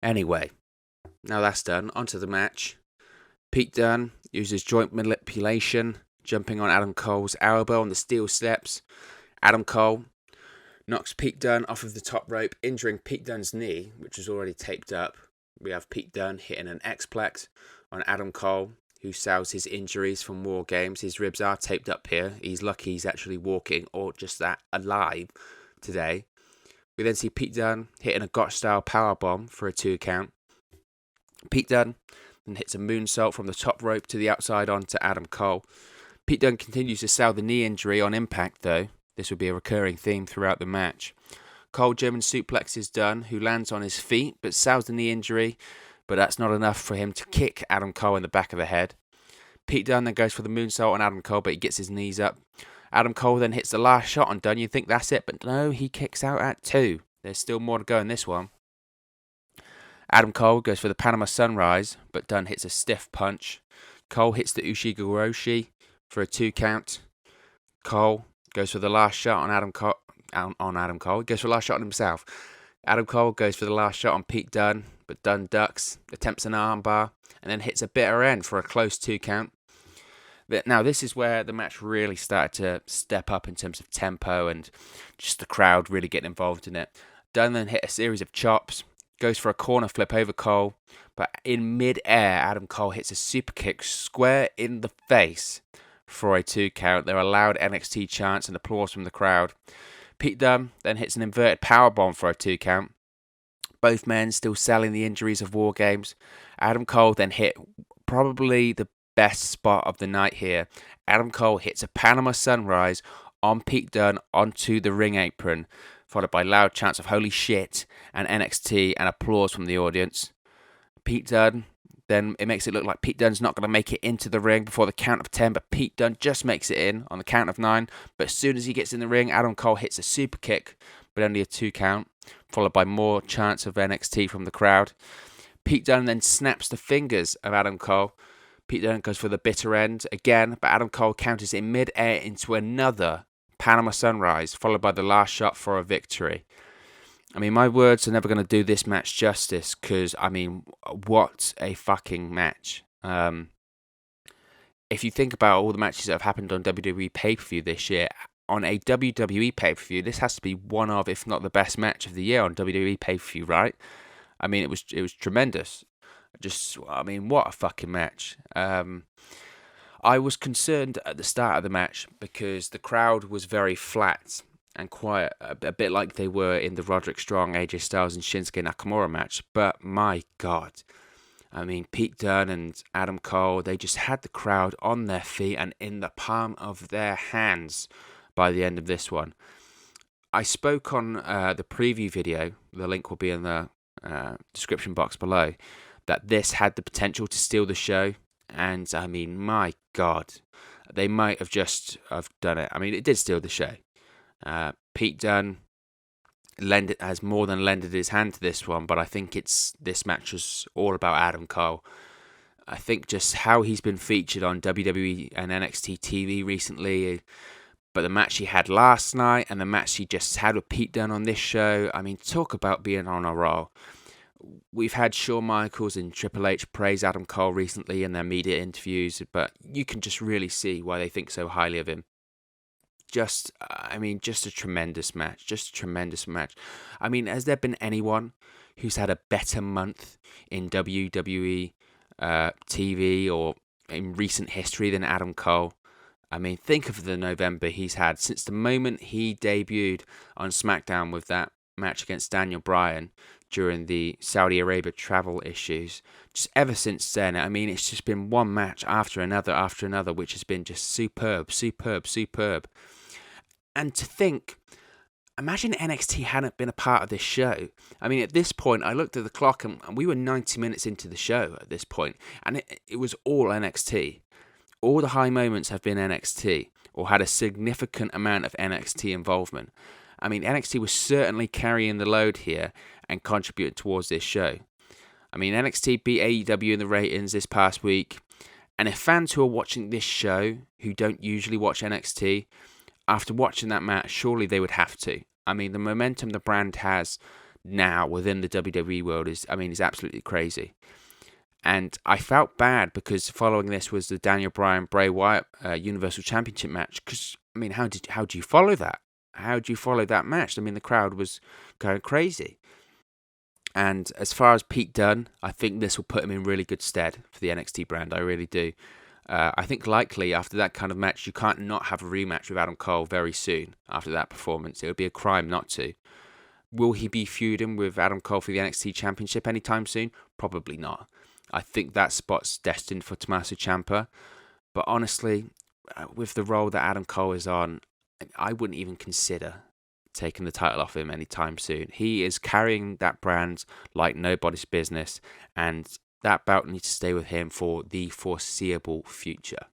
Anyway, now that's done, onto the match. Pete Dunne uses joint manipulation, jumping on Adam Cole's elbow on the steel steps. Adam Cole knocks Pete Dunne off of the top rope, injuring Pete Dunne's knee, which was already taped up. We have Pete Dunne hitting an X-Plex on Adam Cole, who sells his injuries from War Games. His ribs are taped up here. He's lucky he's actually walking or just that alive today. We then see Pete Dunne hitting a Gotch-style powerbomb for a 2 count. Pete Dunne then hits a moonsault from the top rope to the outside onto Adam Cole. Pete Dunne continues to sell the knee injury on impact though. This will be a recurring theme throughout the match. Cole German suplexes Dunne, who lands on his feet but sells the knee injury, but that's not enough for him to kick Adam Cole in the back of the head. Pete Dunne then goes for the moonsault on Adam Cole, but he gets his knees up. Adam Cole then hits the last shot on Dunne. You think that's it, but no, he kicks out at 2. There's still more to go in this one. Adam Cole goes for the Panama Sunrise, but Dunne hits a stiff punch. Cole hits the Ushigoroshi for a 2 count. Cole goes for the last shot on Adam Cole. He goes for the last shot on himself. Adam Cole goes for the last shot on Pete Dunne, but Dunne ducks, attempts an armbar, and then hits a bitter end for a close 2 count. But now this is where the match really started to step up in terms of tempo and just the crowd really getting involved in it. Dunne then hit a series of chops, goes for a corner flip over Cole, but in mid-air, Adam Cole hits a super kick square in the face for a 2 count. There are loud NXT chants and applause from the crowd. Pete Dunne then hits an inverted powerbomb for a 2 count. Both men still selling the injuries of War Games. Adam Cole then hit probably the best spot of the night here. Adam Cole hits a Panama Sunrise on Pete Dunne onto the ring apron, followed by loud chants of holy shit and NXT and applause from the audience. Pete Dunne, then it makes it look like Pete Dunne's not going to make it into the ring before the count of 10, but Pete Dunne just makes it in on the count of 9. But as soon as he gets in the ring, Adam Cole hits a super kick, but only a 2 count, followed by more chants of NXT from the crowd. Pete Dunne then snaps the fingers of Adam Cole. Pete Dunne goes for the bitter end again, but Adam Cole counters in mid-air into another Panama Sunrise, followed by the last shot for a victory. I mean, my words are never going to do this match justice, because, I mean, what a fucking match. If you think about all the matches that have happened on WWE pay-per-view this year, on a WWE pay-per-view, this has to be one of, if not the best match of the year on WWE pay-per-view, right? I mean, it was tremendous. What a fucking match. I was concerned at the start of the match because the crowd was very flat and quiet, a bit like they were in the Roderick Strong, AJ Styles and Shinsuke Nakamura match. But my God, I mean, Pete Dunne and Adam Cole, they just had the crowd on their feet and in the palm of their hands by the end of this one. I spoke on the preview video, the link will be in the description box below, that this had the potential to steal the show. And I mean, my God, they might have just have done it. I mean, it did steal the show. Pete Dunne has more than lended his hand to this one, but I think this match was all about Adam Cole. I think just how he's been featured on WWE and NXT TV recently, but the match he had last night and the match he just had with Pete Dunne on this show, I mean, talk about being on a roll. We've had Shawn Michaels and Triple H praise Adam Cole recently in their media interviews, but you can just really see why they think so highly of him. Just a tremendous match. I mean, has there been anyone who's had a better month in WWE TV or in recent history than Adam Cole? I mean, think of the November he's had since the moment he debuted on SmackDown with that match against Daniel Bryan during the Saudi Arabia travel issues. Just ever since then, I mean, it's just been one match after another, which has been just superb. And to think, imagine NXT hadn't been a part of this show. I mean, at this point, I looked at the clock and we were 90 minutes into the show at this point, and it was all NXT. All the high moments have been NXT, or had a significant amount of NXT involvement. I mean, NXT was certainly carrying the load here and contributing towards this show. I mean, NXT beat AEW in the ratings this past week, and if fans who are watching this show, who don't usually watch NXT, after watching that match, surely they would have to. I mean, the momentum the brand has now within the WWE world is absolutely crazy. And I felt bad because following this was the Daniel Bryan Bray Wyatt Universal Championship match. Because how do you follow that? How do you follow that match? The crowd was going crazy. And as far as Pete Dunne, I think this will put him in really good stead for the NXT brand. I really do. I think likely after that kind of match, you can't not have a rematch with Adam Cole very soon after that performance. It would be a crime not to. Will he be feuding with Adam Cole for the NXT Championship anytime soon? Probably not. I think that spot's destined for Tommaso Ciampa. But honestly, with the role that Adam Cole is on, I wouldn't even consider taking the title off him anytime soon. He is carrying that brand like nobody's business, and that belt needs to stay with him for the foreseeable future.